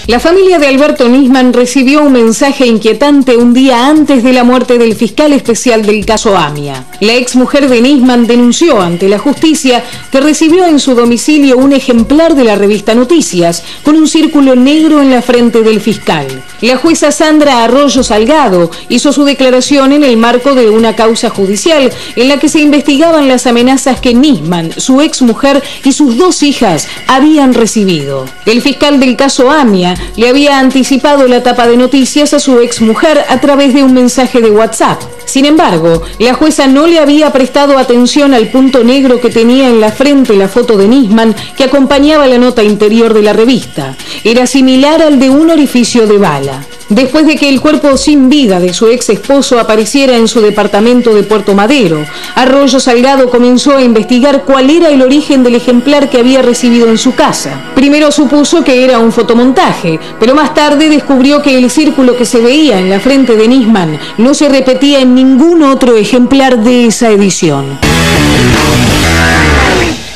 La familia de Alberto Nisman recibió un mensaje inquietante un día antes de la muerte del fiscal especial del caso AMIA. La exmujer de Nisman denunció ante la justicia que recibió en su domicilio un ejemplar de la revista Noticias con un círculo negro en la frente del fiscal. La jueza Sandra Arroyo Salgado hizo su declaración en el marco de una causa judicial en la que se investigaban las amenazas que Nisman, su exmujer y sus dos hijas habían recibido. El fiscal del caso AMIA le había anticipado la tapa de Noticias a su exmujer a través de un mensaje de WhatsApp. Sin embargo, la jueza no le había prestado atención al punto negro que tenía en la frente la foto de Nisman que acompañaba la nota interior de la revista. Era similar al de un orificio de bala. Después de que el cuerpo sin vida de su ex esposo apareciera en su departamento de Puerto Madero, Arroyo Salgado comenzó a investigar cuál era el origen del ejemplar que había recibido en su casa. Primero supuso que era un fotomontaje, pero más tarde descubrió que el círculo que se veía en la frente de Nisman no se repetía en ningún otro ejemplar de esa edición.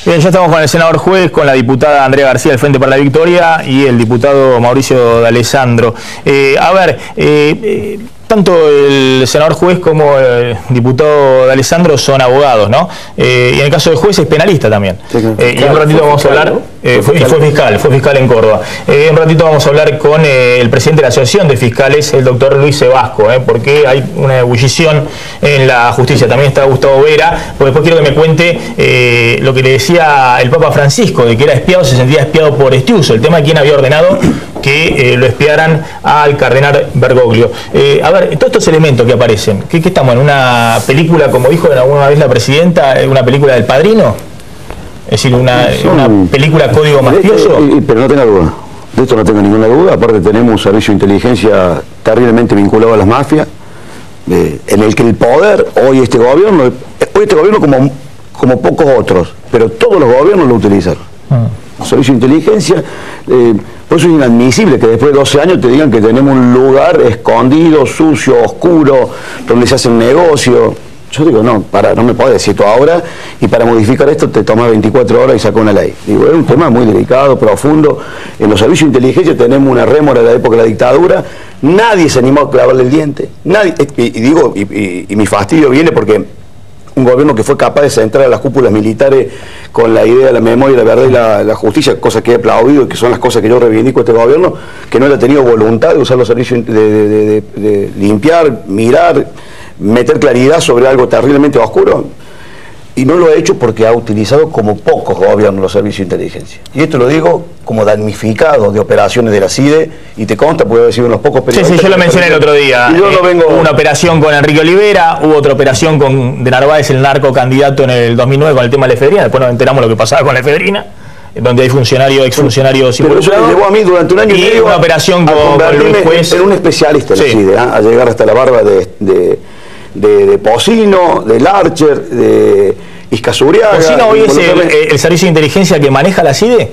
Bien, ya estamos con el senador juez, con la diputada Andrea García del Frente para la Victoria y el diputado Mauricio D'Alessandro. Tanto el senador juez como el diputado D'Alessandro son abogados, ¿no? Y en el caso del juez es penalista también. Sí, claro. Y un ratito vamos a hablar, fue fiscal en Córdoba. Un ratito vamos a hablar con el presidente de la Asociación de Fiscales, el doctor Luis Sebasco, porque hay una ebullición en la justicia. También está Gustavo Vera, porque después quiero que me cuente lo que le decía el Papa Francisco, de que era espiado, se sentía espiado por Estiuso, el tema de quién había ordenado que lo espiaran al cardenal Bergoglio. A ver, todos estos elementos que aparecen, ¿qué estamos en una película, como dijo alguna vez la presidenta, una película del Padrino? Es decir, una película código mafioso. Pero no tenga duda, de esto no tengo ninguna duda. Aparte tenemos un servicio de inteligencia terriblemente vinculado a las mafias, en el que el poder, hoy este gobierno como pocos otros, pero todos los gobiernos lo utilizan. Servicio de inteligencia, por eso es inadmisible que después de 12 años te digan que tenemos un lugar escondido, sucio, oscuro, donde se hacen negocios. Yo digo, no me podés decir esto ahora, y para modificar esto te toma 24 horas y saca una ley. Digo, es un tema muy delicado, profundo. En los servicios de inteligencia tenemos una rémora de la época de la dictadura, nadie se animó a clavarle el diente, nadie, y mi fastidio viene porque un gobierno que fue capaz de centrar a las cúpulas militares con la idea de la memoria, la verdad y la justicia, cosas que he aplaudido y que son las cosas que yo reivindico a este gobierno, que no haya tenido voluntad de usar los servicios, de limpiar, mirar, meter claridad sobre algo terriblemente oscuro, y no lo ha hecho porque ha utilizado como pocos gobiernos los servicios de inteligencia. Y esto lo digo como damnificado de operaciones de la CIDE, y te consta, puede haber sido unos pocos periodistas. Sí, yo lo mencioné el otro día. Hubo una operación con Enrique Olivera, hubo otra operación con de Narváez, el narco candidato en el 2009 con el tema de la efedrina, después nos enteramos lo que pasaba con la efedrina, donde hay exfuncionarios involucrados. Llevó a mí durante un año y medio una operación con Luis Juez. Era un especialista en la CIDE, a llegar hasta la barba de Pocino, de Larcher, de Iscazuriaga. ¿Pocino hoy es el servicio de inteligencia que maneja la CIDE?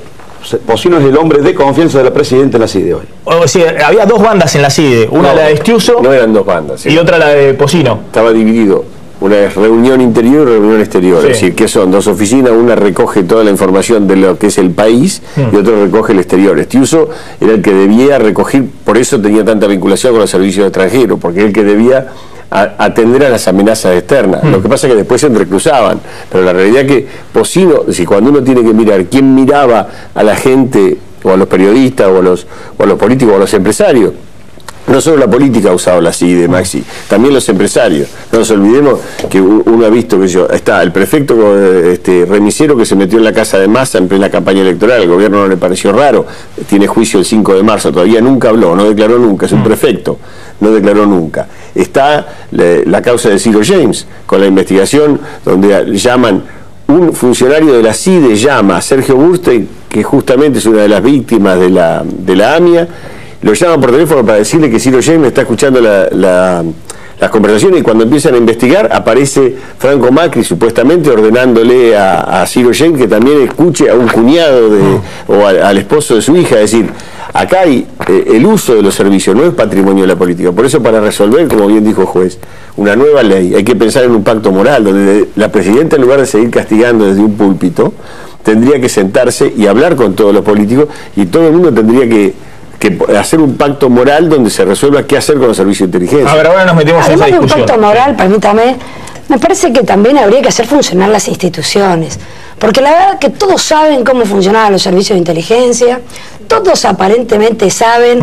Pocino es el hombre de confianza de la presidenta en la CIDE hoy. O sea, había dos bandas en la CIDE, una la de Estiuso. No eran dos bandas. Y otra la de Pocino. Estaba dividido. Una es reunión interior y reunión exterior. Sí. Es decir, que son dos oficinas, una recoge toda la información de lo que es el país y otra recoge el exterior. Estiuso era el que debía recoger, por eso tenía tanta vinculación con los servicios extranjeros, porque era el que debía atender a las amenazas externas. Lo que pasa es que después se entrecruzaban, pero la realidad es que Pocino, si cuando uno tiene que mirar quién miraba a la gente, o a los periodistas, o a los políticos, o a los empresarios, no solo la política ha usado la CIDE, Maxi, también los empresarios. No nos olvidemos que uno ha visto que está el prefecto remisero que se metió en la casa de Massa en plena campaña electoral, al gobierno no le pareció raro, tiene juicio el 5 de marzo, todavía nunca habló, no declaró nunca, es un prefecto, no declaró nunca. Está la causa de Ciro James, con la investigación donde llaman, un funcionario de la CIDE llama a Sergio Burstein, que justamente es una de las víctimas de la AMIA, lo llaman por teléfono para decirle que Ciro James está escuchando las conversaciones, y cuando empiezan a investigar aparece Franco Macri supuestamente ordenándole a Ciro James que también escuche a un cuñado o al esposo de su hija. Es decir, acá hay el uso de los servicios, no es patrimonio de la política. Por eso, para resolver, como bien dijo el juez, una nueva ley, hay que pensar en un pacto moral donde la presidenta, en lugar de seguir castigando desde un púlpito, tendría que sentarse y hablar con todos los políticos, y todo el mundo tendría que que hacer un pacto moral donde se resuelva qué hacer con los servicios de inteligencia. A ver, ahora nos metemos en esa discusión. Además de un pacto moral, permítame, me parece que también habría que hacer funcionar las instituciones. Porque la verdad que todos saben cómo funcionaban los servicios de inteligencia, todos aparentemente saben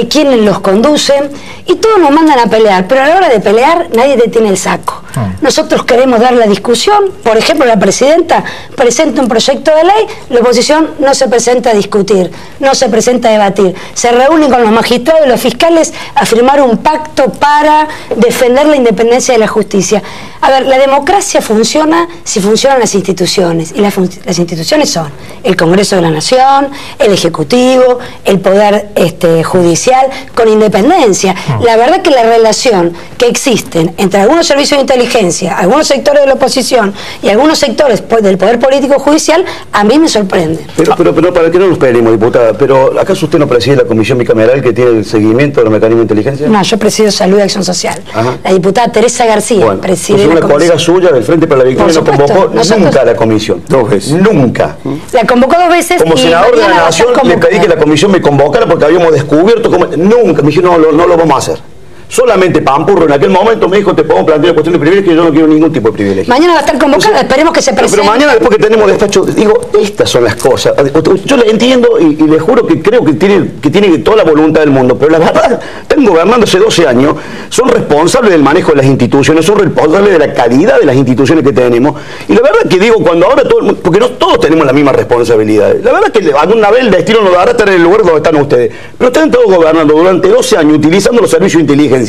quiénes los conducen y todos nos mandan a pelear, pero a la hora de pelear nadie te tiene el saco. Nosotros queremos dar la discusión, por ejemplo la presidenta presenta un proyecto de ley, la oposición no se presenta a discutir, no se presenta a debatir, se reúnen con los magistrados y los fiscales a firmar un pacto para defender la independencia de la justicia. A ver, la democracia funciona si funcionan las instituciones, y las instituciones son el Congreso de la Nación, el Ejecutivo, el Poder Judicial, con independencia. La verdad que la relación que existen entre algunos servicios de inteligencia, algunos sectores de la oposición y algunos sectores del Poder Político Judicial, a mí me sorprende. Pero para que no nos peleemos, diputada, pero ¿acaso usted no preside la comisión bicameral que tiene el seguimiento de los mecanismos de inteligencia? No, yo presido Salud y Acción Social. La diputada Teresa García preside una colega suya del Frente para la Victoria no convocó nunca a la comisión. 2 veces. Nunca. La convocó 2 veces. Como senador de la Nación le pedí que la comisión me convocara porque habíamos descubierto cómo... Nunca. Me dijo, no lo vamos a hacer. Solamente Pampurro en aquel momento me dijo, te podemos plantear cuestión de privilegio, y yo no quiero ningún tipo de privilegio. Mañana va a estar convocada, esperemos que se presente. Pero mañana, después que tenemos despacho, digo, estas son las cosas. Yo le entiendo y le juro que creo que tiene toda la voluntad del mundo, pero la verdad, están gobernando hace 12 años, son responsables del manejo de las instituciones, son responsables de la calidad de las instituciones que tenemos. Y la verdad que digo, cuando ahora todo el mundo, porque no todos tenemos la misma responsabilidad. La verdad que alguna vez el destino nos dará estar en el lugar donde están ustedes. Pero están todos gobernando durante 12 años, utilizando los servicios de inteligencia,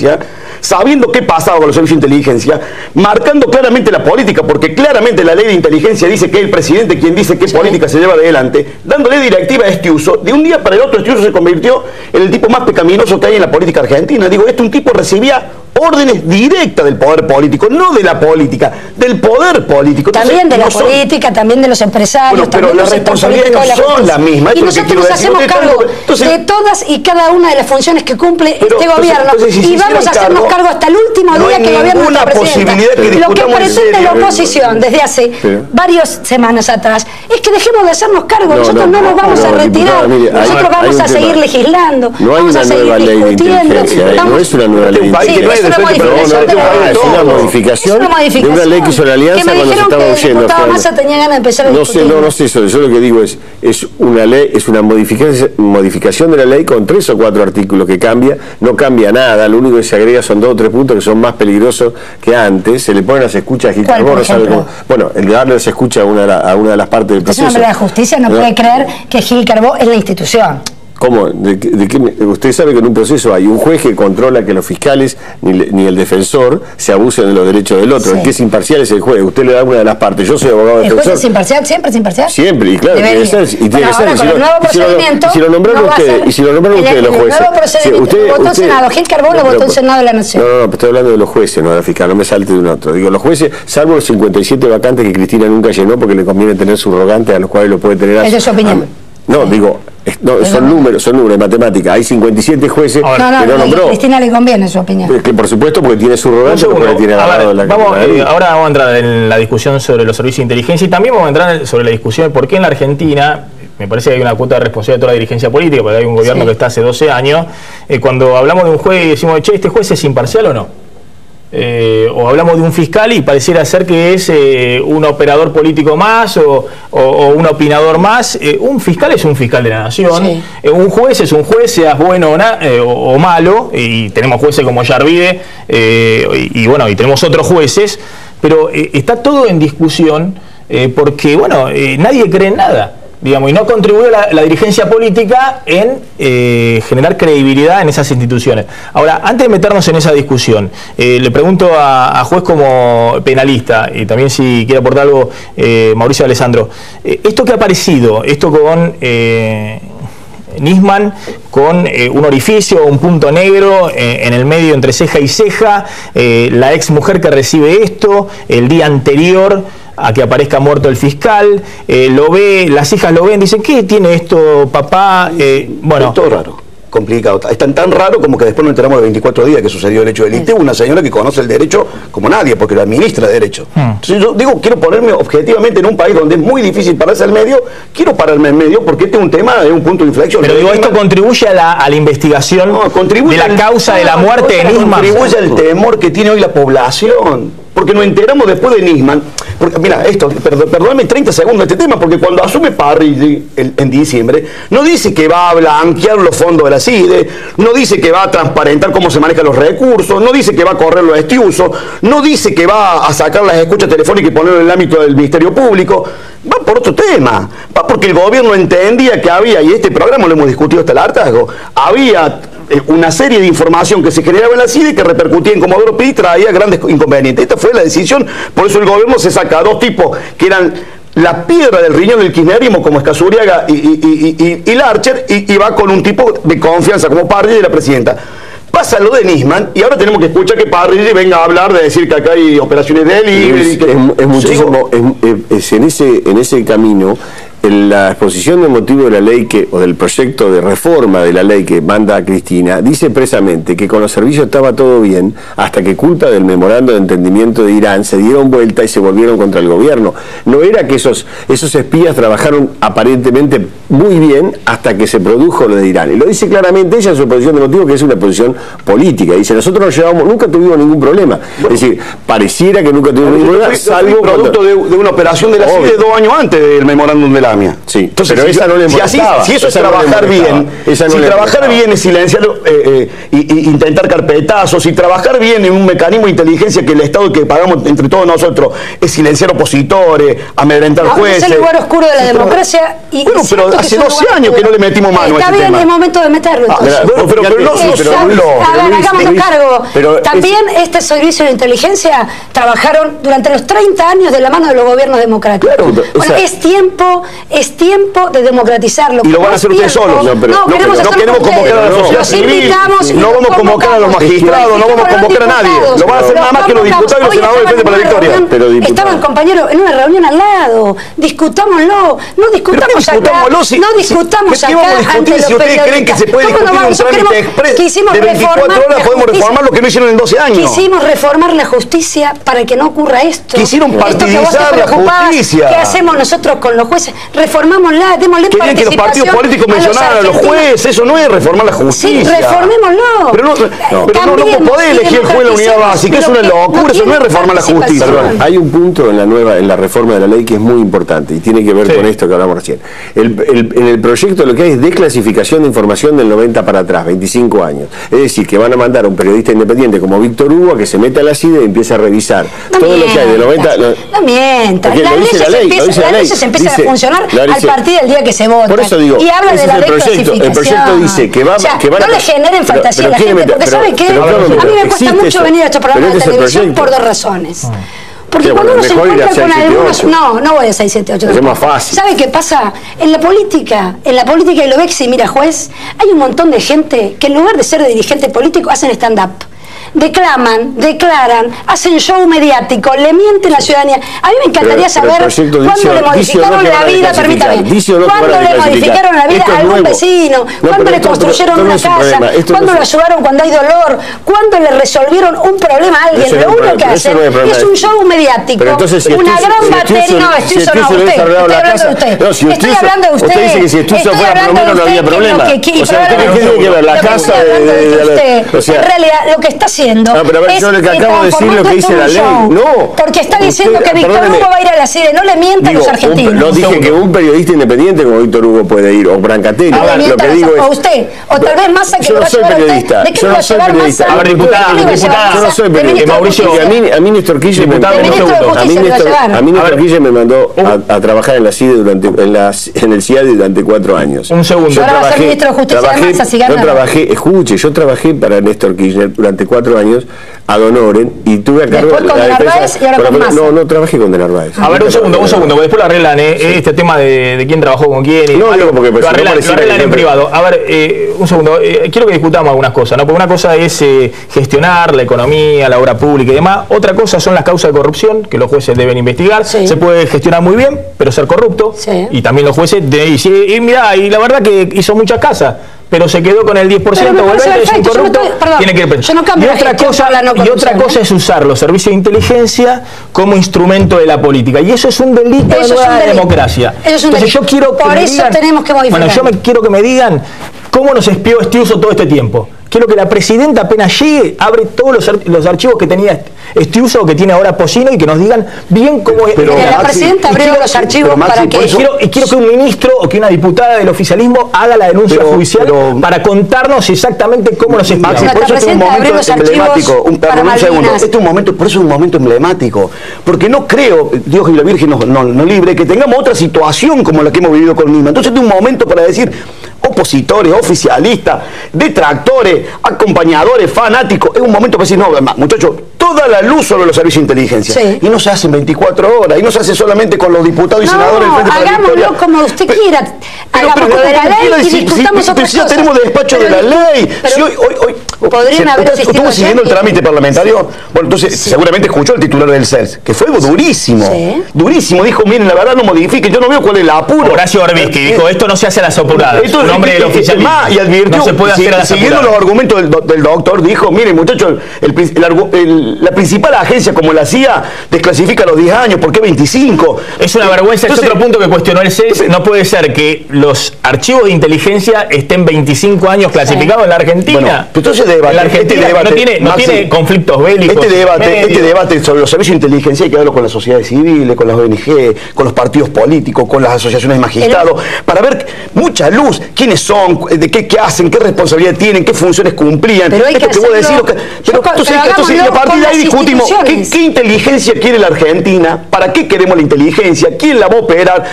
sabiendo qué pasaba con los servicios de inteligencia, marcando claramente la política, porque claramente la ley de inteligencia dice que es el presidente quien dice qué política se lleva adelante, dándole directiva a este uso. De un día para el otro este uso se convirtió en el tipo más pecaminoso que hay en la política argentina. Digo, un tipo recibía órdenes directas del poder político, no de la política, del poder político. Entonces, también de la política, también de los empresarios, pero las responsabilidades no son las mismas. Y nosotros nos hacemos cargo de todas y cada una de las funciones que cumple este gobierno. Y vamos a hacernos cargo hasta el último día que el gobierno está presidente. Lo que pretende la oposición desde hace varias semanas atrás es que dejemos de hacernos cargo. Nosotros no nos vamos a retirar. Nosotros vamos a seguir legislando. Vamos a seguir discutiendo. No es una nueva ley de inteligencia. Es una modificación de una ley que hizo la Alianza cuando se estaba huyendo. No sé eso. Yo lo que digo es una ley, es una modificación de la ley con 3 o 4 artículos que cambia, no cambia nada, lo único que se agrega son 2 o 3 puntos que son más peligrosos que antes. Se le ponen las escuchas a Gil Carbó, no sabe cómo. Bueno, el de darle las escuchas a una de las partes del proceso. Es un hombre de la justicia, no puede creer que Gil Carbó es la institución. ¿Cómo? Usted sabe que en un proceso hay un juez que controla que los fiscales ni el defensor se abusen de los derechos del otro. Sí. El que es imparcial es el juez. Usted le da una de las partes. Yo soy abogado defensor. ¿El juez es imparcial? ¿Siempre es imparcial? Siempre, y claro, tiene que ser. Y tiene que ser. Y si lo nombraron ustedes, los jueces. El nuevo procedimiento lo votó el Senado. Gil Carbó lo votó el Senado de la Nación. No, estoy hablando de los jueces, no de la fiscal. No me salte de un otro. Digo, los jueces, salvo los 57 vacantes que Cristina nunca llenó porque le conviene tener subrogantes a los cuales lo puede tener. Esa es su opinión. No, digo, son números de matemática. Hay 57 jueces que no nombró. A Cristina le conviene su opinión. Que por supuesto, porque tiene su rogante, porque tiene agarrado la ahora vamos a entrar en la discusión sobre los servicios de inteligencia y también vamos a entrar sobre la discusión de por qué en la Argentina, me parece que hay una cuota de responsabilidad de toda la dirigencia política, porque hay un gobierno que está hace 12 años, cuando hablamos de un juez y decimos, che, ¿este juez es imparcial o no? O hablamos de un fiscal y pareciera ser que es un operador político más o un opinador más. Un fiscal es un fiscal de la nación, un juez es un juez, seas bueno o malo, y tenemos jueces como Yarvide y tenemos otros jueces, pero está todo en discusión porque nadie cree en nada. Digamos, y no contribuye la dirigencia política en generar credibilidad en esas instituciones. Ahora, antes de meternos en esa discusión, le pregunto a juez como penalista, y también si quiere aportar algo, Mauricio Alessandro, esto que ha aparecido, esto con Nisman, con un orificio, un punto negro en el medio entre ceja y ceja, la ex mujer que recibe esto, el día anterior a que aparezca muerto el fiscal, lo ve, las hijas lo ven, dicen, ¿qué tiene esto, papá? Es todo raro. complicado. Es tan raro como que después nos enteramos de 24 días que sucedió el hecho del ITE, una señora que conoce el derecho como nadie, porque lo administra derecho. Entonces yo digo, quiero ponerme objetivamente en un país donde es muy difícil pararse al medio, quiero pararme al medio porque este es un tema, es un punto de inflexión. Pero digo, esto contribuye a la investigación de la causa de la muerte de Nisman. Contribuye al temor que tiene hoy la población. Porque nos enteramos después de Nisman, porque mira, perdóname 30 segundos de este tema, porque cuando asume Parrilli en diciembre, no dice que va a blanquear los fondos de la CIDE, no dice que va a transparentar cómo se manejan los recursos, no dice que va a correr los estiusos, no dice que va a sacar las escuchas telefónicas y ponerlo en el ámbito del Ministerio Público, va por otro tema, va porque el gobierno entendía que había, y este programa lo hemos discutido hasta el hartazgo, había una serie de información que se generaba en la CIDE que repercutía en Comodoro Pi y traía grandes inconvenientes. Esta fue la decisión, por eso el gobierno se saca a dos tipos que eran la piedra del riñón del kirchnerismo, como Escazuriaga y Larcher, y va con un tipo de confianza como Parrilli y la presidenta. Pasa lo de Nisman y ahora tenemos que escuchar que Parrilli venga a hablar de decir que acá hay operaciones de delivery. Es muchísimo, en ese camino. En la exposición de motivo de la ley o del proyecto de reforma de la ley que manda a Cristina, dice expresamente que con los servicios estaba todo bien, hasta que culpa del memorando de entendimiento de Irán se dieron vuelta y se volvieron contra el gobierno. No era que esos espías trabajaron aparentemente muy bien hasta que se produjo lo de Irán. Y lo dice claramente ella en su exposición de motivo, que es una posición política. Dice, nosotros nos llevamos, nunca tuvimos ningún problema. Bueno, es decir, pareciera que nunca tuvimos ningún problema, salvo producto de una operación de la CIDE 2 años antes del memorándum de la AMIA. Sí, entonces, pero esa no le molestaba. Si eso es trabajar bien, si trabajar bien es silenciarlo, intentar carpetazos, si trabajar bien en un mecanismo de inteligencia que el Estado que pagamos entre todos nosotros es silenciar opositores, amedrentar jueces. Es el lugar oscuro de la democracia. Bueno, pero hace 12 años que no le metimos mano a este tema. Está bien, es momento de meterlo. Pero hagámonos cargo. También este servicio de inteligencia trabajaron durante los 30 años de la mano de los gobiernos democráticos. Bueno, es tiempo de democratizarlo. Y lo van a hacer ustedes solos. No queremos convocar a la sociedad civil, no vamos a convocar a los magistrados, no vamos a convocar a nadie. Lo van a hacer nada más que los diputados y los senadores de Frente para la Victoria. Estaban, compañeros, en una reunión al lado. Discutámoslo. No discutamos acá. No discutamos acá ante los si ustedes creen que se puede discutir un trámite express de 24 horas, podemos reformar lo que no hicieron en 12 años. Quisimos reformar la justicia para que no ocurra esto. Quisieron partidizar la justicia. ¿Qué hacemos nosotros con los jueces? Reformámosla, démosle participación. Que los partidos políticos mencionaran a los jueces, eso no es reformar la justicia. Sí, reformémoslo. Pero no podés elegir el juez en la unidad básica, es una locura, eso no es reformar la justicia. Perdón, hay un punto en la reforma de la ley que es muy importante y tiene que ver con esto que hablamos recién. En el proyecto lo que hay es desclasificación de información del 90 para atrás, 25 años. Es decir, que van a mandar a un periodista independiente como Víctor Hugo a que se meta a la CIDE y empiece a revisar todo lo que hay de 90. No mientas. Las leyes empiezan a funcionar al partir del día que se vota. Por eso digo, y habla de la desclasificación. El proyecto dice que van no le generen fantasía a la gente, porque ¿sabe qué? A mí me cuesta mucho venir a estos programas de televisión por dos razones. Porque cuando uno se encuentra con algunos... No voy a 6, 7, 8. Es más fácil. ¿Sabe qué pasa? En la política, y lo ve que si mira juez, hay un montón de gente que en lugar de ser de dirigente político hacen stand-up. Declaman, declaran, hacen show mediático, le mienten a la ciudadanía. A mí me encantaría saber cuándo le modificaron la vida, permítame, cuándo le modificaron la vida a algún vecino, cuándo le construyeron una casa, cuándo lo ayudaron cuando hay dolor, cuándo le resolvieron un problema a alguien. Lo único que hacen es un show mediático, una gran batería. No, estoy hablando de usted. Usted dice que si Estuzo fuera plomero no había problema. O sea, ¿qué tiene que ver la casa en realidad, lo que está haciendo pero a ver, yo le acabo de decir lo que dice la ley. No. Porque está diciendo que Víctor Hugo va a ir a la CIDE. No le mientan a los argentinos. No dije que un periodista independiente como Víctor Hugo puede ir, o Brancatelli. Lo que digo es... O usted, o tal vez Massa que lo va a llevar a usted. ¿De qué lo va a llevar Massa? A ver, diputada, yo no soy periodista. Mauricio, a mí Néstor Kirchner me mandó a trabajar en la CIDE en el CIADI durante 4 años. Un segundo. Ahora va a ser ministro de Justicia de Massa si gana. Yo trabajé para Néstor Kirchner durante 4 años ad honorem y tuve a cargo la defensa. Y ahora con Massa. No trabajé con De Narváez. A ver, un segundo, porque después lo arreglan, este tema de quién trabajó con quién. Y porque lo arreglan en privado. A ver, un segundo, quiero que discutamos algunas cosas, ¿no? Porque una cosa es gestionar la economía, la obra pública y demás. Otra cosa son las causas de corrupción, que los jueces deben investigar. Sí. Se puede gestionar muy bien, pero ser corrupto. Sí. Y también los jueces, y mirá, y la verdad que hizo muchas casas. pero se quedó con el 10% o el 20%, es un corrupto, tiene que ir preso. Y otra cosa es usar los servicios de inteligencia como instrumento de la política, y eso es un delito en una democracia. Entonces yo quiero que me digan, tenemos que modificar. Bueno, quiero que me digan cómo nos espió Estiuso todo este tiempo. Quiero que la presidenta apenas llegue, abre todos los archivos que tenía Estiuso o que tiene ahora Pocino y que nos digan bien cómo es. Pero la presidenta abrió los archivos para que... Quiero que un ministro o que una diputada del oficialismo haga la denuncia judicial para contarnos exactamente cómo nos espió. Maxi, por eso es un momento emblemático. Un segundo. Este es un momento, por eso es un momento emblemático. Porque no creo, Dios y la Virgen nos libre, que tengamos otra situación como la que hemos vivido con Nisman. Entonces este es un momento para decir... opositores, oficialistas, detractores, acompañadores, fanáticos. Es un momento para decir, no, muchachos, toda la luz sobre los servicios de inteligencia. Sí. Y no se hace en 24 horas, y no se hace solamente con los diputados y senadores del Frente para la Victoria. Hagámoslo como usted quiera. Hagámoslo de la ley y discutamos otras cosas. Si ya tenemos despacho de la ley. Si hoy podrían haber existido. ¿Estuvo siguiendo el trámite parlamentario? Sí. Bueno, entonces seguramente escuchó el titular del CELS, que fue durísimo. Sí. Durísimo. Dijo, miren, la verdad no modifiquen, yo no veo cuál es el apuro. Horacio Orbisky dijo, esto no se hace a las apuradas. Nombre del oficialismo. Y advirtió, no se puede hacer a la siguiendo los argumentos del doctor, dijo, miren muchachos, la principal agencia como la CIA desclasifica a los 10 años, ¿por qué 25? Es una vergüenza. Entonces, es otro punto que cuestionó el CES. No puede ser que los archivos de inteligencia estén 25 años clasificados en la Argentina. Bueno, entonces no tiene conflictos bélicos. Este debate sobre los servicios de inteligencia hay que hablarlo con las sociedades civiles, con las ONG, con los partidos políticos, con las asociaciones de magistrados, para ver mucha luz, quiénes son, de qué hacen, qué responsabilidad tienen, qué funciones cumplían. Pero hay que entonces a partir de ahí discutimos qué inteligencia quiere la Argentina, para qué queremos la inteligencia, quién la va a operar,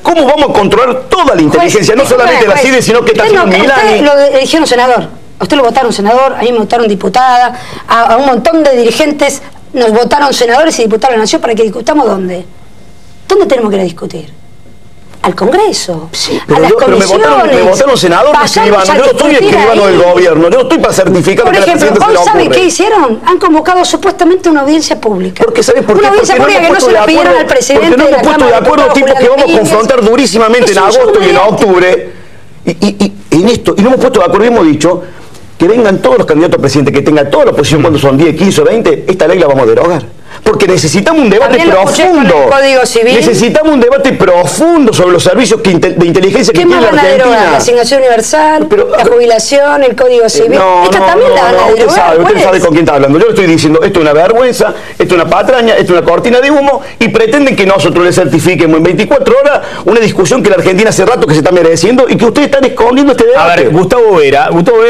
cómo vamos a controlar toda la inteligencia, no solamente la CIDE, sino que está haciendo Milani. Usted lo eligieron senador, a usted lo votaron senador, a mí me votaron diputada, a un montón de dirigentes nos votaron senadores y diputados de la Nación para que discutamos ¿dónde? ¿Dónde tenemos que ir a discutir? Al Congreso, sí, a las comisiones. Me votaron senador, escribano. Yo no estoy escribano del gobierno, yo no estoy para certificar. Por ejemplo, ¿hoy sabe qué hicieron? Han convocado supuestamente una audiencia pública. Porque ¿sabes por qué? Una audiencia pública que no se lo pidieron al presidente. Porque no hemos puesto de acuerdo tipos que vamos a confrontar durísimamente en agosto y en octubre. Y en esto, y no hemos puesto de acuerdo y hemos dicho que vengan todos los candidatos a presidente, que tenga toda la oposición cuando son 10, 15 o 20, esta ley la vamos a derogar. Porque necesitamos un debate profundo. Necesitamos un debate profundo sobre los servicios de inteligencia que tiene la Argentina. La asignación universal, la jubilación, el Código Civil. También la van a derogar. Usted sabe con quién está hablando. Yo le estoy diciendo, esto es una vergüenza, esto es una patraña, esto es una cortina de humo, y pretenden que nosotros le certifiquemos en 24 horas una discusión que la Argentina hace rato que se está mereciendo y que ustedes están escondiendo este debate. A ver, Gustavo Vera,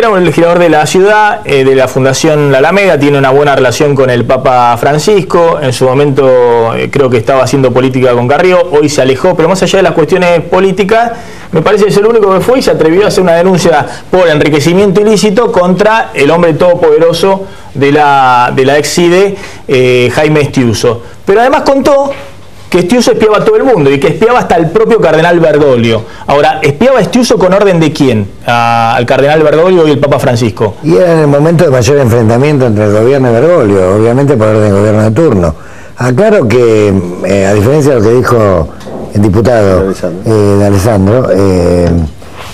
un legislador de la ciudad, de la Fundación La Alameda, tiene una buena relación con el Papa Francisco. En su momento creo que estaba haciendo política con Carrió, hoy se alejó, pero más allá de las cuestiones políticas, me parece que es el único que fue y se atrevió a hacer una denuncia por enriquecimiento ilícito contra el hombre todopoderoso de la ex-CIDE, Jaime Estiuso. Pero además contó que Estiuso espiaba a todo el mundo y que espiaba hasta el propio cardenal Bergoglio. Ahora, ¿espiaba a Estiuso con orden de quién? Al cardenal Bergoglio y el Papa Francisco. Y era en el momento de mayor enfrentamiento entre el gobierno y Bergoglio, obviamente por orden del gobierno de turno. Aclaro que, a diferencia de lo que dijo el diputado de Alessandro,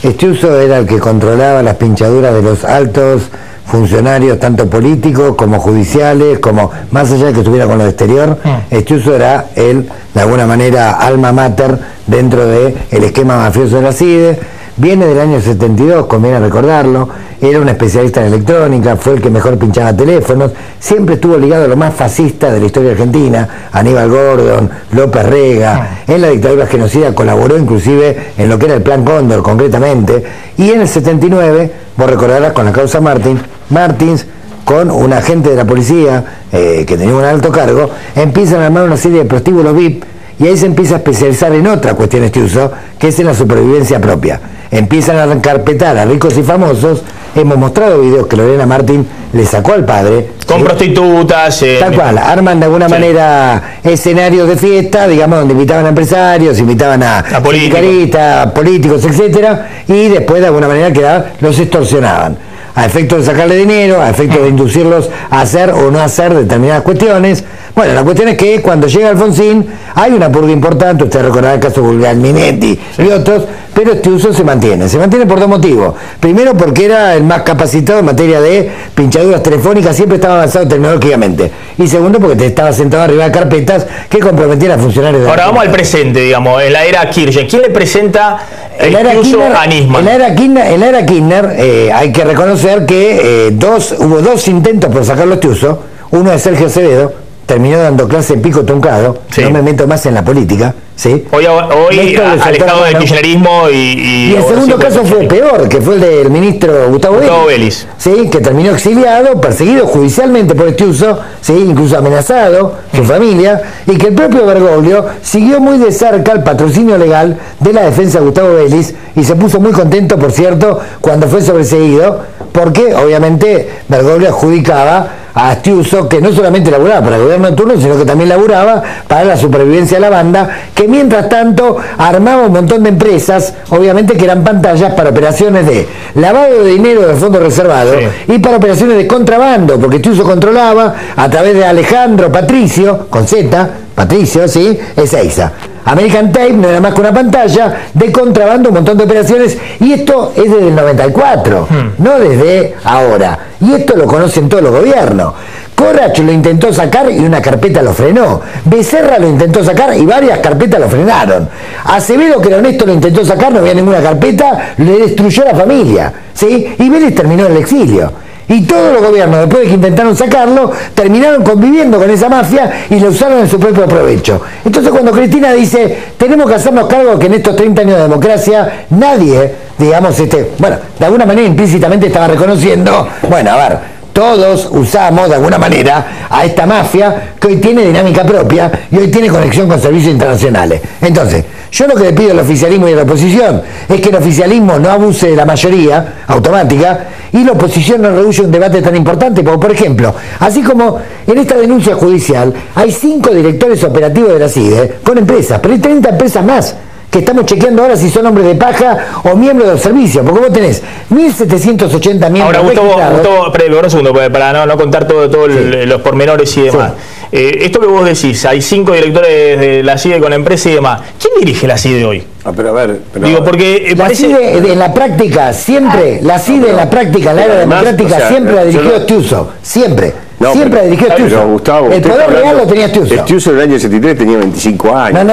Estiuso era el que controlaba las pinchaduras de los altos funcionarios, tanto políticos como judiciales, como más allá de que estuviera con lo exterior. Estiuso era él, de alguna manera, alma mater dentro del esquema mafioso de la CIDE. Viene del año 72, conviene recordarlo, era un especialista en electrónica, fue el que mejor pinchaba teléfonos, siempre estuvo ligado a lo más fascista de la historia argentina, Aníbal Gordon, López Rega, en la dictadura genocida colaboró inclusive en lo que era el Plan Cóndor concretamente, y en el 79, vos recordarás con la causa Martins, con un agente de la policía que tenía un alto cargo, empiezan a armar una serie de prostíbulos VIP, y ahí se empieza a especializar en otra cuestión Estiuso, que es en la supervivencia propia. Empiezan a encarpetar a ricos y famosos. Hemos mostrado videos que Lorena Martín le sacó al padre. Con prostitutas. Tal cual, arman de alguna manera escenarios de fiesta, digamos, donde invitaban a empresarios, invitaban a sindicalistas, políticos, etcétera, y después de alguna manera los extorsionaban. a efecto de sacarle dinero, a efecto de inducirlos a hacer o no hacer determinadas cuestiones. Bueno, la cuestión es que cuando llega Alfonsín hay una purga importante, usted recordará el caso Guglielminetti y otros, pero este uso se mantiene por dos motivos. Primero, porque era el más capacitado en materia de pinchaduras telefónicas, siempre estaba avanzado tecnológicamente. Y segundo, porque te estaba sentado arriba de carpetas que comprometían a funcionarios de... Ahora vamos al presente, digamos, en la era Kirchner. ¿Quién le presenta el uso a Nisman? En la era Kirchner hay que reconocer que hubo dos intentos por sacarlo este uso. Uno de Sergio Acevedo, terminó dando clase en pico truncado, sí. No me meto más en la política, ¿sí? Hoy alejado del kirchnerismo y el segundo caso fue peor, que fue el del ministro Gustavo Vélez, ¿sí? Que terminó exiliado, perseguido judicialmente por este uso, ¿sí? Incluso amenazado, su familia, y que el propio Bergoglio siguió muy de cerca el patrocinio legal de la defensa de Gustavo Vélez y se puso muy contento, por cierto, cuando fue sobreseído, porque obviamente Bergoglio adjudicaba a este uso que no solamente laburaba para el gobierno de turno, sino que también laburaba para la supervivencia de la banda, que mientras tanto armaba un montón de empresas, obviamente que eran pantallas para operaciones de lavado de dinero del fondo reservado, sí. Y para operaciones de contrabando, porque este uso controlaba a través de Alejandro Patricio, con Z, Patricio, ¿sí? Ezeiza. American Tape no era más que una pantalla de contrabando, un montón de operaciones, y esto es desde el 94, no desde ahora. Y esto lo conocen todos los gobiernos. Corach lo intentó sacar y una carpeta lo frenó. Becerra lo intentó sacar y varias carpetas lo frenaron. Acevedo, que era honesto, lo intentó sacar, no había ninguna carpeta, le destruyó la familia, ¿sí? Y Vélez terminó en el exilio. Y todos los gobiernos, después de que intentaron sacarlo, terminaron conviviendo con esa mafia y lo usaron en su propio provecho. Entonces cuando Cristina dice, tenemos que hacernos cargo que en estos 30 años de democracia nadie, digamos, bueno, de alguna manera implícitamente estaba reconociendo, bueno, a ver, todos usamos de alguna manera a esta mafia que hoy tiene dinámica propia y hoy tiene conexión con servicios internacionales. Entonces, yo lo que le pido al oficialismo y a la oposición es que el oficialismo no abuse de la mayoría automática y la oposición no rehúye un debate tan importante, como por ejemplo, así como en esta denuncia judicial hay 5 directores operativos de la CIDE con empresas, pero hay 30 empresas más que estamos chequeando ahora si son hombres de paja o miembros del servicio, porque vos tenés 1.780 miembros. Ahora, Gustavo, perdón un segundo, para no contar todos sí. Los pormenores y demás. Sí. Esto que vos decís, hay 5 directores de la CIDE con empresa y demás. ¿Quién dirige la CIDE hoy? Pero a ver, digo, porque la CIDE en la práctica siempre, la CIDE en la práctica, en la era democrática, o sea, siempre la dirigió Estiuso, siempre. No, siempre dirigió Estiuso. Gustavo, el poder real lo tenía Estiuso. Estiuso en el año 73 tenía 25 años.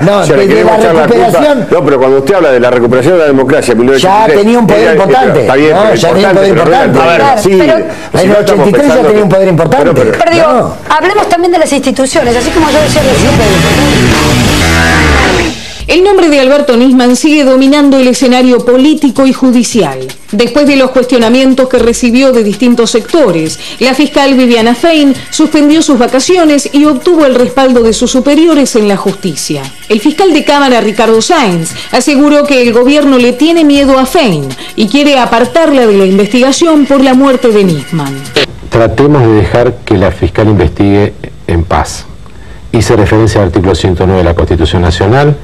No, desde la recuperación. No, pero cuando usted habla de la recuperación de la democracia, ya tenía un poder importante. Está bien, ya tenía un poder importante. A ver, sí, en el 83 ya tenía un poder importante. Pero digo, hablemos también de las instituciones, así como yo decía El nombre de Alberto Nisman sigue dominando el escenario político y judicial. Después de los cuestionamientos que recibió de distintos sectores, la fiscal Viviana Fein suspendió sus vacaciones y obtuvo el respaldo de sus superiores en la justicia. El fiscal de Cámara, Ricardo Sáenz, aseguró que el gobierno le tiene miedo a Fein y quiere apartarla de la investigación por la muerte de Nisman. Tratemos de dejar que la fiscal investigue en paz. Hice referencia al artículo 109 de la Constitución Nacional,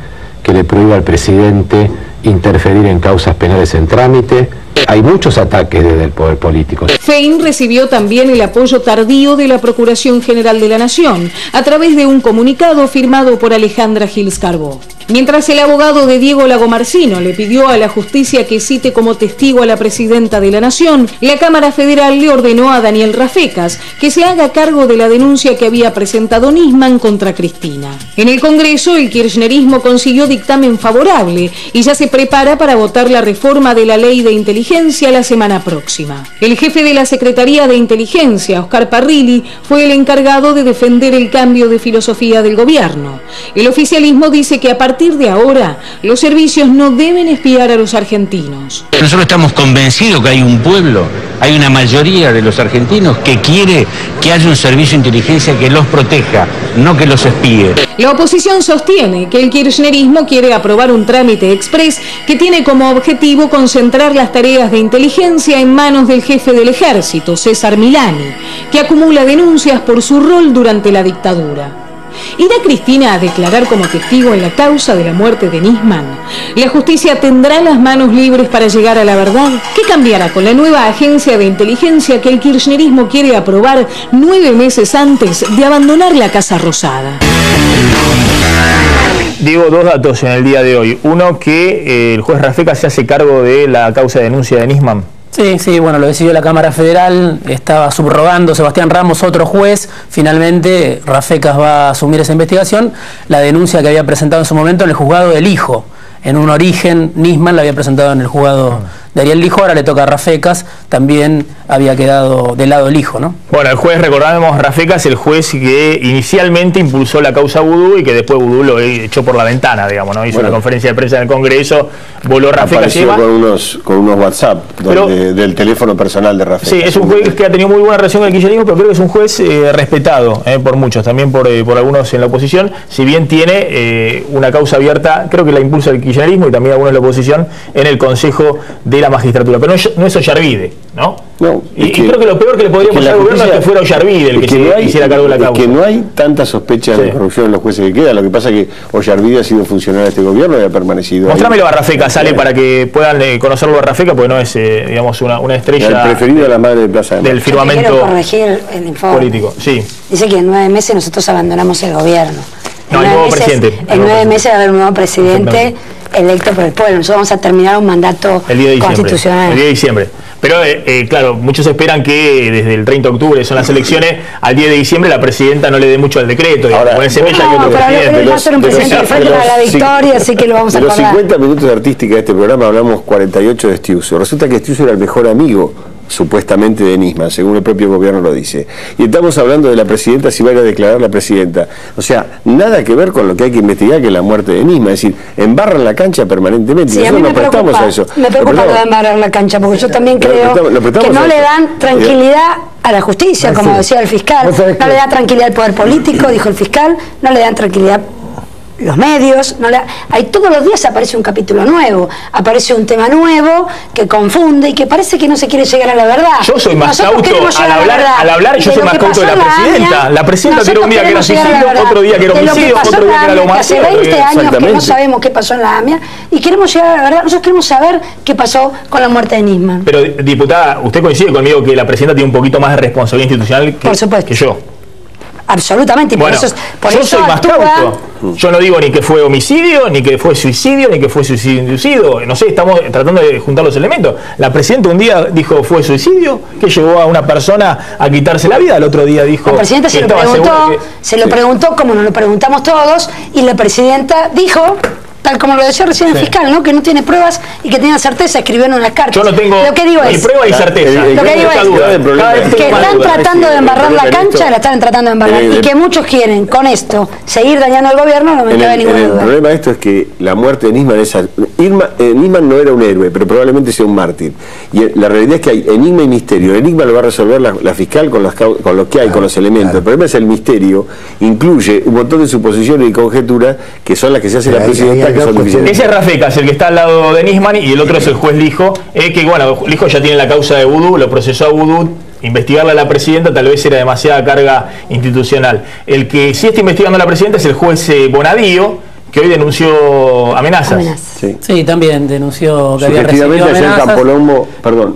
que le prohíbe al presidente interferir en causas penales en trámite. Hay muchos ataques desde el poder político. Fein recibió también el apoyo tardío de la Procuración General de la Nación, a través de un comunicado firmado por Alejandra Gils Carbó. Mientras el abogado de Diego Lagomarsino le pidió a la justicia que cite como testigo a la presidenta de la Nación, la Cámara Federal le ordenó a Daniel Rafecas que se haga cargo de la denuncia que había presentado Nisman contra Cristina. En el Congreso, el kirchnerismo consiguió dictamen favorable y ya se prepara para votar la reforma de la Ley de Inteligencia la semana próxima. El jefe de la Secretaría de Inteligencia, Oscar Parrilli, fue el encargado de defender el cambio de filosofía del gobierno. El oficialismo dice que a partir de ahora, los servicios no deben espiar a los argentinos. Nosotros estamos convencidos que hay un pueblo, hay una mayoría de los argentinos que quiere que haya un servicio de inteligencia que los proteja, no que los espíe. La oposición sostiene que el kirchnerismo quiere aprobar un trámite exprés que tiene como objetivo concentrar las tareas de inteligencia en manos del jefe del ejército, César Milani, que acumula denuncias por su rol durante la dictadura. ¿Irá Cristina a declarar como testigo en la causa de la muerte de Nisman? ¿La justicia tendrá las manos libres para llegar a la verdad? ¿Qué cambiará con la nueva agencia de inteligencia que el kirchnerismo quiere aprobar 9 meses antes de abandonar la Casa Rosada? Digo, 2 datos en el día de hoy. Uno, que el juez Rafecas se hace cargo de la causa de denuncia de Nisman. Sí, bueno, lo decidió la Cámara Federal, estaba subrogando Sebastián Ramos, otro juez. Finalmente Rafecas va a asumir esa investigación. La denuncia que había presentado en su momento en el juzgado del hijo. En un origen, Nisman la había presentado en el juzgado de Ariel Lijo, ahora le toca a Rafecas, también había quedado del lado el hijo, ¿no? Bueno, el juez, recordamos, Rafecas, el juez que inicialmente impulsó la causa Vudú y que después Vudú lo echó por la ventana, digamos, ¿no? Hizo una conferencia de prensa en el Congreso, voló Rafecas y con unos WhatsApp del teléfono personal de Rafecas. Sí, es un juez que ha tenido muy buena relación con el kirchnerismo, pero creo que es un juez respetado por muchos, también por algunos en la oposición, si bien tiene una causa abierta, creo que la impulsa el kirchnerismo y también algunos de la oposición en el Consejo de la Magistratura, pero no es Ollarvide, ¿no? Y creo que lo peor que le podría pasar al gobierno es que fuera Ollarvide el que se hiciera cargo de la causa. Que no hay tanta sospecha de corrupción en los jueces que quedan, lo que pasa es que Ollarvide ha sido funcionario de este gobierno y ha permanecido. Mostrámelo a Rafecas, sale, para que puedan conocerlo a Rafecas, porque no es, digamos, una estrella. El preferido de la madre de Plaza de del firmamento. Quiero corregir el informe político. Sí. Dice que en 9 meses nosotros abandonamos el gobierno. No, hay nuevo presidente. En 9 meses va a haber un nuevo presidente electo por el pueblo. Nosotros vamos a terminar un mandato constitucional. El día de diciembre. Pero, claro, muchos esperan que desde el 30 de octubre son las elecciones, al 10 de diciembre la presidenta no le dé mucho al decreto. Ahora, con ese mella hay otro presidente. Va a ser un presidente del Frente para la Victoria, así que lo vamos a acordar. En los 50 minutos de artística de este programa hablamos 48 de Estiuso. Resulta que Estiuso era el mejor amigo, supuestamente, de Nisman, según el propio gobierno lo dice. Y estamos hablando de la presidenta, si va a ir a declarar la presidenta. O sea, nada que ver con lo que hay que investigar, que es la muerte de Nisman. Es decir, embarran la cancha permanentemente. Sí, a mí me preocupa, a eso. Me preocupa lo de embarrar la cancha, porque yo también creo que no le dan tranquilidad a la justicia, como decía el fiscal. No le da tranquilidad al poder político, dijo el fiscal, no le dan tranquilidad los medios, hay todos los días aparece un capítulo nuevo, aparece un tema nuevo que confunde y que parece que no se quiere llegar a la verdad. Yo soy más cauto al hablar, yo soy más cauto de la presidenta. La presidenta tiene un día que era suicidio, otro día que era homicidio, otro día que era lo más. Hace 20 años que no sabemos qué pasó en la AMIA y queremos llegar a la verdad. Nosotros queremos saber qué pasó con la muerte de Nisman. Pero, diputada, ¿usted coincide conmigo que la presidenta tiene un poquito más de responsabilidad institucional que yo? Absolutamente, y bueno, por eso soy más cauto. Yo no digo ni que fue homicidio, ni que fue suicidio, ni que fue suicidio inducido. No sé, estamos tratando de juntar los elementos. La presidenta un día dijo fue suicidio, que llevó a una persona a quitarse la vida. El otro día dijo. La presidenta se lo preguntó como nos lo preguntamos todos, y la presidenta dijo, tal como lo decía recién el fiscal, ¿no? Que no tiene pruebas y que tenía certeza, escribió en unas cartas. Yo no tengo ni prueba ni certeza. Lo que digo es que están tratando de embarrar la cancha, la están tratando de embarrar, y que muchos quieren con esto seguir dañando al gobierno, no me cabe ninguna duda. El problema de esto es que la muerte de Nisman Nisman no era un héroe, pero probablemente sea un mártir. Y la realidad es que hay enigma y misterio. El enigma lo va a resolver la fiscal con lo que hay, con los elementos. El problema es el misterio, incluye un montón de suposiciones y conjeturas que son las que se hace la presidenta. Ese es Rafecas, el que está al lado de Nisman, y el otro es el juez Lijo, que bueno, Lijo ya tiene la causa de Vudú, lo procesó a Vudú. Investigarla a la presidenta tal vez era demasiada carga institucional. El que sí está investigando a la presidenta es el juez Bonadío, que hoy denunció amenazas. Sí, también denunció que había recibido amenazas. Campolombo,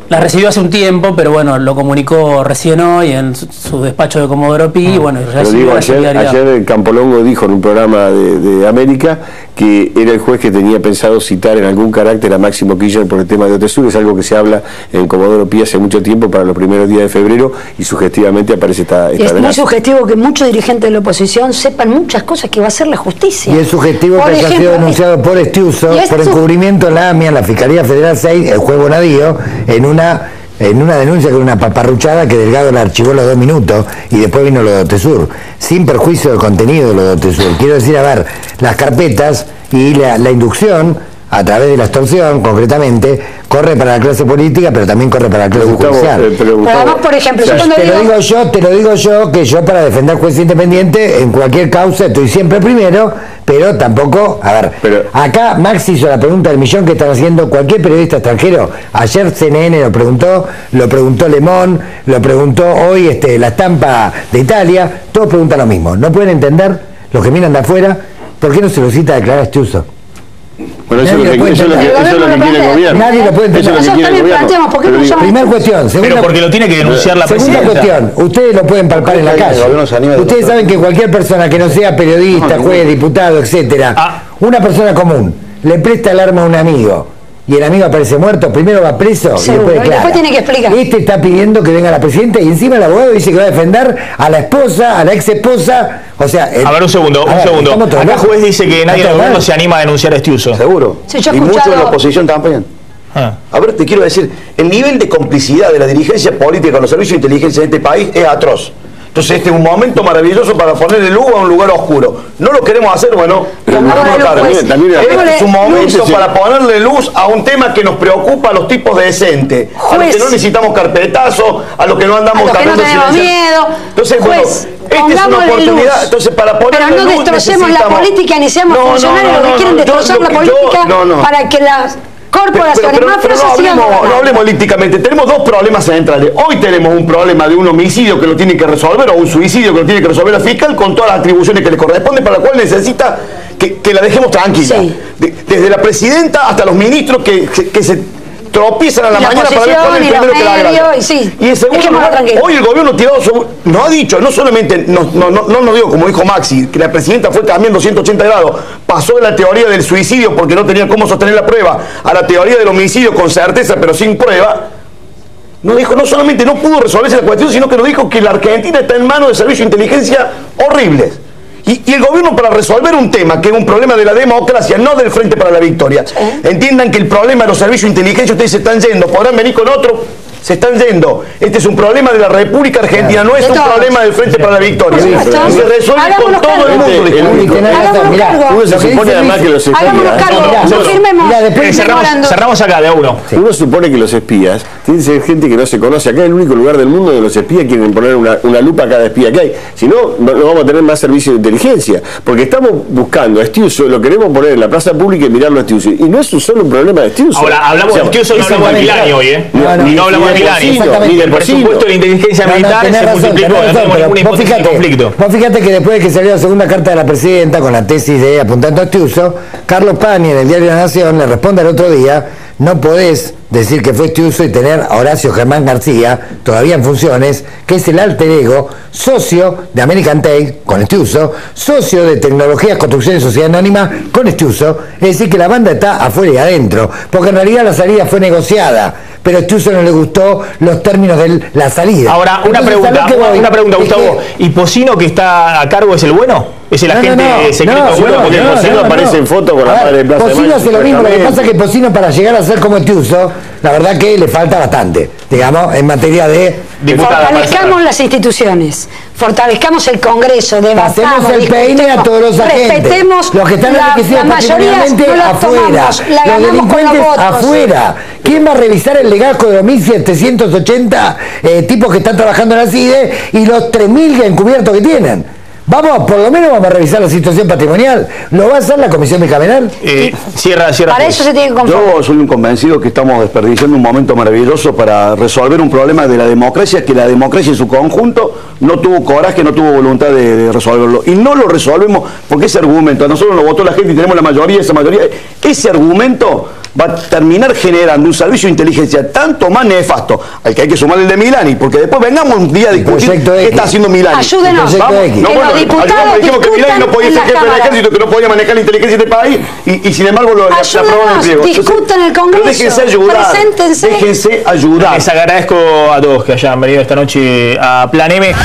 las recibió hace un tiempo, pero bueno, lo comunicó recién hoy en su despacho de Comodoro Pi. Y bueno, ayer Campolongo dijo en un programa de América que era el juez que tenía pensado citar en algún carácter a Máximo Kirchner por el tema de Otesur. Es algo que se habla en Comodoro Pi hace mucho tiempo, para los primeros días de febrero, y sugestivamente aparece esta es muy sugestivo que muchos dirigentes de la oposición sepan muchas cosas que va a hacer la justicia. Y es sugestivo que haya sido denunciado por Estiuso por encubrimiento en la AMIA, en la Fiscalía Federal 6, el juez Bonadío, en una denuncia con una paparruchada que Delgado la archivó los 2 minutos y después vino lo de Otesur, sin perjuicio del contenido de lo de Otesur. Quiero decir, a ver, las carpetas y la inducción a través de la extorsión, concretamente, corre para la clase política, pero también corre para la clase judicial. Pero además, por ejemplo, te lo digo yo, que yo para defender juez independiente, en cualquier causa estoy siempre primero, pero tampoco, a ver, acá Max hizo la pregunta del millón que están haciendo cualquier periodista extranjero. Ayer CNN lo preguntó Le Monde, lo preguntó hoy La Estampa de Italia, todos preguntan lo mismo. No pueden entender los que miran de afuera, ¿por qué no se lo cita a declarar a Estiuso? Bueno, eso es lo que quiere el gobierno. Nadie lo puede entender. Nosotros también planteamos, ¿por qué no llaman? Primera cuestión. Pero porque lo tiene que denunciar la presidenta. Segunda cuestión, ustedes lo pueden palpar en la calle. Ustedes saben que cualquier persona que no sea periodista, juez, diputado, etcétera, una persona común, le presta el arma a un amigo y el amigo aparece muerto, primero va preso y después tiene que explicar. Este está pidiendo que venga la presidenta y encima el abogado dice que va a defender a la esposa, a la ex esposa. O sea, a ver, un segundo. Acá el juez dice que nadie del gobierno se anima a denunciar a Estiuso. Seguro. Sí, y muchos de la oposición también. A ver, te quiero decir, el nivel de complicidad de la dirigencia política con los servicios de inteligencia de este país es atroz. Entonces este es un momento maravilloso para ponerle luz a un lugar oscuro. No lo queremos hacer, bueno, este es un momento para ponerle luz a un tema que nos preocupa a los tipos decentes, a los que no necesitamos carpetazo, a los que no andamos cargando miedo. Entonces, bueno, esta es una oportunidad. Entonces, para ponerle pero no destrocemos la política ni seamos funcionarios que quieren destrozar la política para que las corporaciones mafiosas no hablemos políticamente. Tenemos dos problemas centrales. Hoy tenemos un problema de un homicidio que lo tiene que resolver o un suicidio que lo tiene que resolver la fiscal con todas las atribuciones que le corresponden, para la cual necesita que la dejemos tranquila. Sí. Desde la presidenta hasta los ministros que se tropiezan a la mañana para ver cuál es el primero que la agrada. Y en segundo lugar, hoy el gobierno tirado sobre, nos ha dicho, no solamente, no nos digo como dijo Maxi, que la presidenta fue cambiando 180 grados, pasó de la teoría del suicidio porque no tenía cómo sostener la prueba, a la teoría del homicidio con certeza pero sin prueba. No dijo, no solamente no pudo resolverse la cuestión, sino que nos dijo que la Argentina está en manos de servicios de inteligencia horribles. Y el gobierno, para resolver un tema que es un problema de la democracia, no del Frente para la Victoria, entiendan que el problema de los servicios de inteligencia, ustedes se están yendo, podrán venir con otro, se están yendo. Este es un problema de la República Argentina, no es un problema del Frente para la Victoria. Se resuelve con todo el mundo. Uno se supone además que los espías... Cerramos acá de a uno. Uno supone que los espías tienen que ser gente que no se conoce. Acá es el único lugar del mundo donde los espías quieren poner una lupa a cada espía que hay. Si no, no vamos a tener más servicios de inteligencia. Porque estamos buscando a Estiuso, lo queremos poner en la plaza pública y mirarlo a Estiuso. Y no es solo un problema de Estiuso. Ahora, hablamos de Estiuso, no hablamos de Milani hoy, ¿eh? No hablamos de Milani. Ni del presupuesto de la inteligencia militar se multiplicó. No tenemos ninguna hipótesis de conflicto. Vos fíjate que después de que salió la segunda carta de la presidenta con la tesis de apuntando a Estiuso, Carlos Pani en el diario La Nación le responde al otro día: no podés decir que fue Estiuso y tener a Horacio Germán García, todavía en funciones, que es el alter ego, socio de American Tech con Estiuso, socio de Tecnologías, Construcción y Sociedad Anónima con Estiuso. Es decir, que la banda está afuera y adentro, porque en realidad la salida fue negociada, pero a Estiuso no le gustó los términos de la salida. Ahora, una pregunta, Gustavo. ¿Y Pocino, que está a cargo, es el bueno? ¿Es el agente secreto bueno? Porque Pocino aparece en foto con la madre de Plaza de Mayo. Pocino hace lo mismo, lo que pasa es que Pocino, para llegar a ser como Estiuso, la verdad que le falta bastante, digamos, en materia de... Fortalezcamos las instituciones, fortalezcamos el Congreso, debatamos, hacemos el peine a todos los agentes, respetemos los que están enriquecidos patrimonialmente afuera, los delincuentes afuera. ¿Quién va a revisar el legajo de 2.780 tipos que están trabajando en la CIDE y los 3.000 encubiertos que tienen? Vamos, por lo menos vamos a revisar la situación patrimonial. ¿Lo va a hacer la comisión bicameral? Cierra. Para eso se tiene que conformar. Yo soy un convencido que estamos desperdiciando un momento maravilloso para resolver un problema de la democracia, que la democracia en su conjunto no tuvo coraje, no tuvo voluntad de resolverlo. Y no lo resolvemos porque ese argumento, a nosotros nos votó la gente y tenemos la mayoría, ese argumento va a terminar generando un servicio de inteligencia tanto más nefasto, al que hay que sumar el de Milani, porque después vengamos un día a discutir qué está haciendo Milani. Ayúdenos. Los diputados dijimos que Milani no podía ser jefe del ejército, que no podía manejar la inteligencia de este país, y sin embargo lo aprobaron en pliego. Discutan el Congreso, déjense ayudar, déjense ayudar. Les agradezco a todos que hayan venido esta noche a Plan M.